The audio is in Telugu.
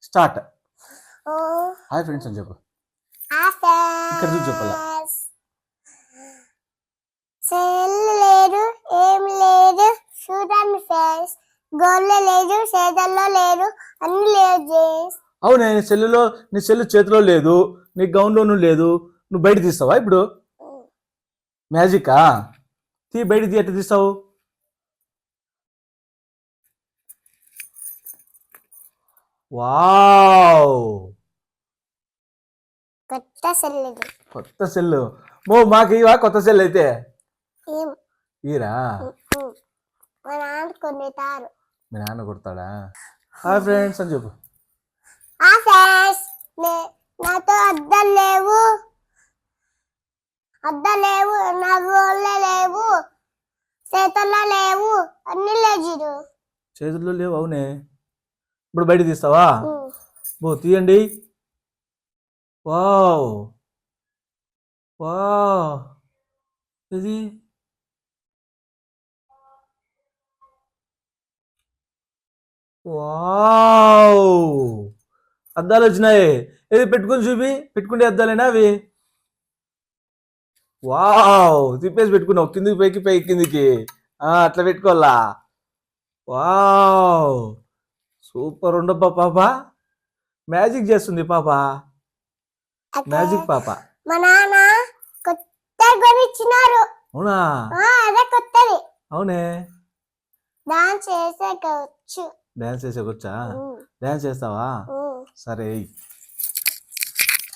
స్టార్ట్. హాయ్ ఫ్రెండ్స్ అని చెప్పు. ఇక్కడ చూసి చెప్పాలా. సెల్లు లేదు, ఏం లేదు, చూడండి ఫ్రెండ్స్. గోల్లో లేదు, చేతుల్లో లేదు, అన్ని లేదు. అవునే, నీ సెల్లు చేతిలో లేదు, నీ గౌన్లోనూ లేదు. నువ్వు బయట తీస్తావా ఇప్పుడు? మ్యాజికా? బయట ఎట్లా తీస్తావు? వావ్, కొత్త సెల్లు. మాకు ఇవా కొత్త సెల్ అయితే ఈరా? మీ నాన్న కొడతాడా? హాయ్ ఫ్రెండ్స్ అని చెప్పు. నాతో అద్దాలు లేవు, నా గోళ్ళ లేవు, చేతుల్లో లేవు, అన్ని లేదు. చేతుల్లో లేవు? అవునే, ఇప్పుడు బయట తీస్తావా? తీయండి. వావ్ వావ్, ఇది వావ్, అద్దాలు వచ్చినాయి. ఏది పెట్టుకుని చూపి. పెట్టుకుంటే అద్దాలేనా అవి? వావ్, తిప్పేసి పెట్టుకున్నావు. కిందికి పైకి, పైకి కిందికి. అట్లా పెట్టుకోవాలా? వావ్, సూపర్ ఉండబ్బా పాప. మ్యాజిక్ చేస్తుంది పాప, మ్యాజిక్ పాప. మా నాన్న కొత్త కొనిచ్చినారు. అవునా? అదే కొత్తది. అవునే, డాన్స్ చేసేకొచ్చు. డాన్స్ చేసేకొచ్చా? డాన్స్ చేస్తావా? సరే.